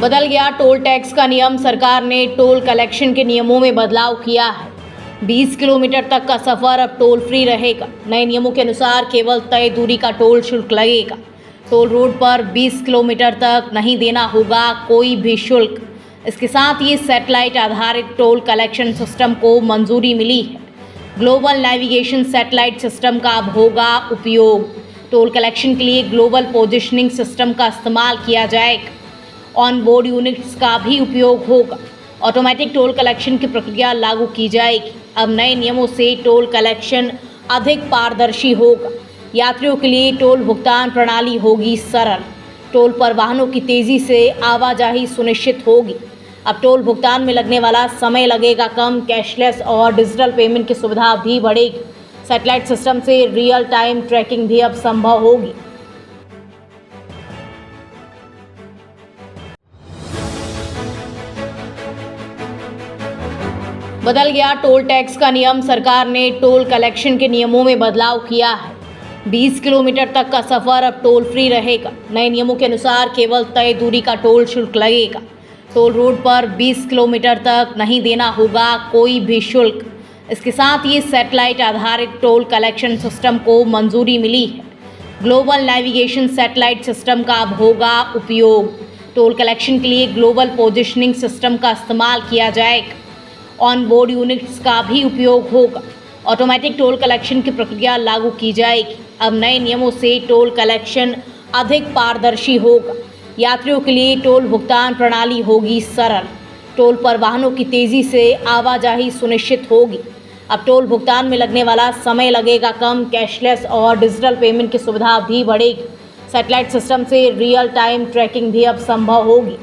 बदल गया toll tax का नियम। सरकार ने टोल कलेक्शन के नियमों में बदलाव किया है। 20 किलोमीटर तक का सफ़र अब टोल फ्री रहेगा। नए नियमों के अनुसार केवल तय दूरी का टोल शुल्क लगेगा। टोल रोड पर 20 किलोमीटर तक नहीं देना होगा कोई भी शुल्क। इसके साथ ही सैटेलाइट आधारित टोल कलेक्शन सिस्टम को मंजूरी मिली है। ग्लोबल नेविगेशन सैटेलाइट सिस्टम का अब होगा उपयोग। टोल कलेक्शन के लिए ग्लोबल पोजिशनिंग सिस्टम का इस्तेमाल किया जाएगा। ऑन बोर्ड यूनिट्स का भी उपयोग होगा। ऑटोमेटिक टोल कलेक्शन की प्रक्रिया लागू की जाएगी। अब नए नियमों से टोल कलेक्शन अधिक पारदर्शी होगा। यात्रियों के लिए टोल भुगतान प्रणाली होगी सरल। टोल पर वाहनों की तेज़ी से आवाजाही सुनिश्चित होगी। अब टोल भुगतान में लगने वाला समय लगेगा कम। कैशलेस और डिजिटल पेमेंट की सुविधा भी बढ़ेगी। सैटेलाइट सिस्टम से रियल टाइम ट्रैकिंग भी अब संभव होगी। बदल गया टोल टैक्स का नियम। सरकार ने टोल कलेक्शन के नियमों में बदलाव किया है। 20 किलोमीटर तक का सफ़र अब टोल फ्री रहेगा। नए नियमों के अनुसार केवल तय दूरी का टोल शुल्क लगेगा। टोल रोड पर 20 किलोमीटर तक नहीं देना होगा कोई भी शुल्क। इसके साथ ही सैटेलाइट आधारित टोल कलेक्शन सिस्टम को मंजूरी मिली है। ग्लोबल नेविगेशन सैटेलाइट सिस्टम का अब होगा उपयोग। टोल कलेक्शन के लिए ग्लोबल पोजिशनिंग सिस्टम का इस्तेमाल किया जाएगा। ऑन बोर्ड यूनिट्स का भी उपयोग होगा। ऑटोमेटिक टोल कलेक्शन की प्रक्रिया लागू की जाएगी। अब नए नियमों से टोल कलेक्शन अधिक पारदर्शी होगा। यात्रियों के लिए टोल भुगतान प्रणाली होगी सरल। टोल पर वाहनों की तेज़ी से आवाजाही सुनिश्चित होगी। अब टोल भुगतान में लगने वाला समय लगेगा कम। कैशलेस और डिजिटल पेमेंट की सुविधा भी बढ़ेगी। सैटेलाइट सिस्टम से रियल टाइम ट्रैकिंग भी अब संभव होगी।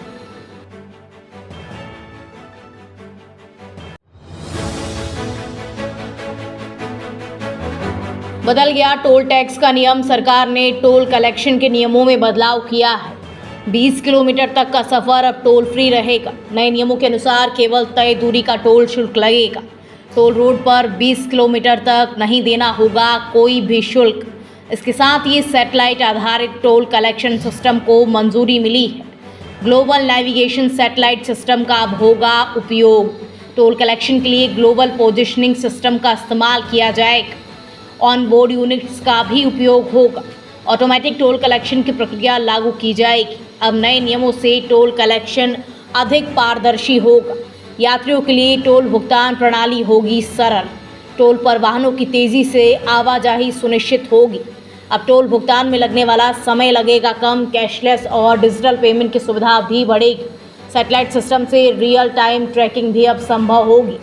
बदल गया टोल टैक्स का नियम। सरकार ने टोल कलेक्शन के नियमों में बदलाव किया है। 20 किलोमीटर तक का सफ़र अब टोल फ्री रहेगा। नए नियमों के अनुसार केवल तय दूरी का टोल शुल्क लगेगा। टोल रोड पर 20 किलोमीटर तक नहीं देना होगा कोई भी शुल्क। इसके साथ ही सैटेलाइट आधारित टोल कलेक्शन सिस्टम को मंजूरी मिली है। ग्लोबल नेविगेशन सैटेलाइट सिस्टम का अब होगा उपयोग। टोल कलेक्शन के लिए ग्लोबल पोजिशनिंग सिस्टम का इस्तेमाल किया जाएगा। ऑन बोर्ड यूनिट्स का भी उपयोग होगा। ऑटोमेटिक टोल कलेक्शन की प्रक्रिया लागू की जाएगी। अब नए नियमों से टोल कलेक्शन अधिक पारदर्शी होगा। यात्रियों के लिए टोल भुगतान प्रणाली होगी सरल। टोल पर वाहनों की तेज़ी से आवाजाही सुनिश्चित होगी। अब टोल भुगतान में लगने वाला समय लगेगा कम। कैशलेस और डिजिटल पेमेंट की सुविधा भी बढ़ेगी। सैटेलाइट सिस्टम से रियल टाइम ट्रैकिंग भी अब संभव होगी।